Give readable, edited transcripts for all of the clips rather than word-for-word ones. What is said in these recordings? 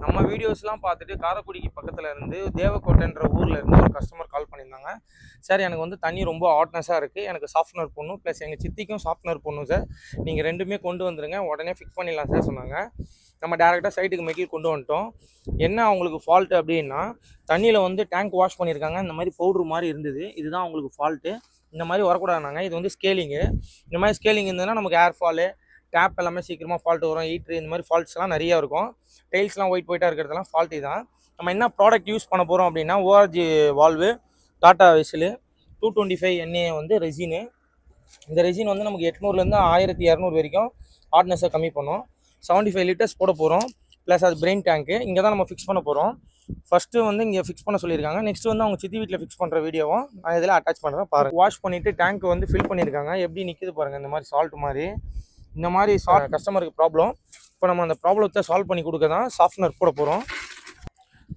நம்ம வீடியோஸ்லாம் பார்த்துட்டு காரைக்குடிக்கு பக்கத்தில் இருந்து தேவக்கோட்டைன்ற ஊரில் இருந்து ஒரு கஸ்டமர் கால் பண்ணியிருந்தாங்க. சார் எனக்கு வந்து தண்ணி ரொம்ப ஹாட்னஸாக இருக்குது, எனக்கு சாஃப்ட்னர் போடணும், ப்ளஸ் எங்கள் சித்திக்கும் சாஃப்ட்னர் போடணும் சார், நீங்கள் ரெண்டுமே கொண்டு வந்துடுங்க, உடனே ஃபிக்ஸ் பண்ணிடலாம் சார் சொன்னாங்க. நம்ம டேரெக்டாக சைட்டுக்கு மெட்டீரியல் கொண்டு வந்துட்டோம். என்ன அவங்களுக்கு ஃபால்ட்டு அப்படின்னா, தண்ணியில் வந்து டேங்க் வாஷ் பண்ணியிருக்காங்க, இந்த மாதிரி பவுட்ரு மாதிரி இருந்தது, இதுதான் அவங்களுக்கு ஃபால்ட்டு. இந்த மாதிரி வரக்கூடாதுனாங்க. இது வந்து ஸ்கேலிங்கு. இந்த மாதிரி ஸ்கேலிங் இருந்ததுன்னா நமக்கு ஏர் ஃபாலு, டேப் எல்லாமே சீக்கிரமாக ஃபால்ட்டு வரும், ஹீட்ரு இந்த மாதிரி ஃபால்ட்ஸ்லாம் நிறையா இருக்கும். டைல்ஸ்லாம் ஒயிட்டாக இருக்கிறதுலாம் ஃபால்ட்டி தான். நம்ம என்ன ப்ராடக்ட் யூஸ் பண்ண போகிறோம் அப்படின்னா, ஓஆர்ஜி வால்வு, டாட்டா வெசிலு, 225 NA வந்து ரெசினு. இந்த ரெசின் வந்து நமக்கு 800லேருந்து 1200 வரைக்கும் ஹார்ட்னஸை கம்மி பண்ணும். 75 லிட்டர்ஸ் போட போகிறோம். ப்ளஸ் அது பிரெயின் டேங்க்கு இங்கே தான் நம்ம ஃபிக்ஸ் பண்ண போகிறோம். ஃபஸ்ட்டு வந்து இங்கே ஃபிக்ஸ் பண்ண சொல்லியிருக்காங்க. நெக்ஸ்ட் வந்து அவங்க சித்தி வீட்டில் ஃபிக்ஸ் பண்ணுற வீடியோவும் நான் இதில் அட்டாச் பண்ணுறேன் பாருங்கள். வாஷ் பண்ணிவிட்டு டேங்க் வந்து ஃபில் பண்ணியிருக்காங்க. எப்படி நிற்கிது பாருங்கள், இந்த மாதிரி சால்ட் மாதிரி. இந்த மாதிரி கஸ்டமருக்கு ப்ராப்ளம். இப்போ நம்ம அந்த ப்ராப்ளத்தை சால்வ் பண்ணி கொடுக்க தான் சாஃப்ட்னர் போட போகிறோம்.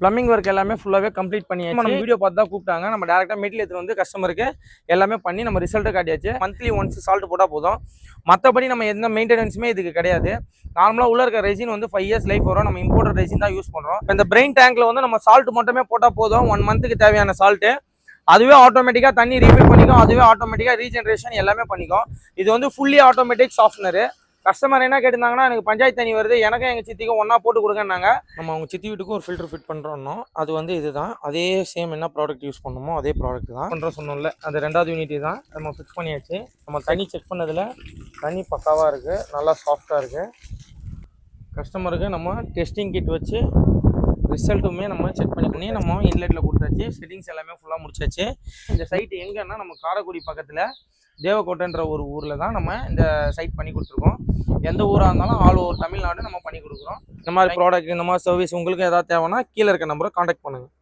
ப்ளம்பிங் ஒர்க் எல்லாமே ஃபுல்லாகவே கம்ப்ளீட் பண்ணியாச்சு. நம்ம வீடியோ பார்த்து தான் கூப்பிட்டாங்க. நம்ம டேரெக்டாக மெட்டீரியல் எடுத்து வந்து கஸ்டமருக்கு எல்லாமே பண்ணி நம்ம ரிசல்ட்டை காட்டியாச்சு. மந்த்லி ஒன்ஸ் சால்ட் போட்டால் போதும். மற்றபடி நம்ம எந்த மெயின்டெனன்ஸுமே இதுக்கு கிடையாது. நார்மலாக உள்ள இருக்க ரெசின் வந்து 5 இயர்ஸ் லைஃப் வரும். நம்ம இம்போர்ட்டட் ரெசின் தான் யூஸ் பண்ணுறோம். இந்த பிரெயின் டேங்க்கில் வந்து நம்ம சால்ட் மட்டுமே போட்டால் போதும். 1 மந்த்துக்கு தேவையான சால்ட்டு. அதுவே ஆட்டோமேட்டிக்காக தண்ணி ரீஃபில் பண்ணிக்கும். அதுவே ஆட்டோமேட்டிக்காக ரீஜென்ரேஷன் எல்லாமே பண்ணிக்கும். இது வந்து ஃபுல்லி ஆட்டோமேட்டிக் சாஃப்ட்னரு. கஸ்டமர் என்ன கேட்டிருந்தாங்கன்னா, எனக்கு பஞ்சாயத்து தண்ணி வருது, எனக்கும் எங்கள் சித்திக்கும் ஒன்றா போட்டு கொடுங்கன்னாங்க. நம்ம அவங்க சித்தி வீட்டுக்கும் ஒரு ஃபில்டர் ஃபிட் பண்ணுறோம்னோ, அது வந்து இதுதான். அதே சேம் என்ன ப்ராடக்ட் யூஸ் பண்ணணுமோ அதே ப்ராடக்ட் தான் பண்ணுறோம் சொன்னோம்ல. அது 2வது யூனிட்டி தான் நம்ம ஃபிக்ஸ் பண்ணியாச்சு. நம்ம தண்ணி செக் பண்ணதில் தண்ணி பக்காவாக இருக்குது, நல்லா சாஃப்டாக இருக்குது. கஸ்டமருக்கு நம்ம டெஸ்டிங் கிட் வச்சு ரிசல்ட்டுமே நம்ம செக் பண்ணி நம்ம இன்லெட்டில் கொடுத்தாச்சு. செட்டிங்ஸ் எல்லாமே ஃபுல்லாக முடிச்சாச்சு. இந்த சைட்டு எங்கன்னா நம்ம காரைக்குடி பக்கத்தில் தேவக்கோட்டைன்ற ஒரு ஊரில் தான் நம்ம இந்த சைட் பண்ணி கொடுத்துருக்கோம். எந்த ஊராக இருந்தாலும் ஆல் ஓவர் தமிழ்நாடு நம்ம பண்ணி கொடுக்குறோம். இந்த மாதிரி ப்ராடக்ட், இந்த மாதிரி சர்வீஸ் உங்களுக்கு எதாவது தேவைன்னா கீழே இருக்க நம்பரை காண்டாக்ட் பண்ணுங்கள்.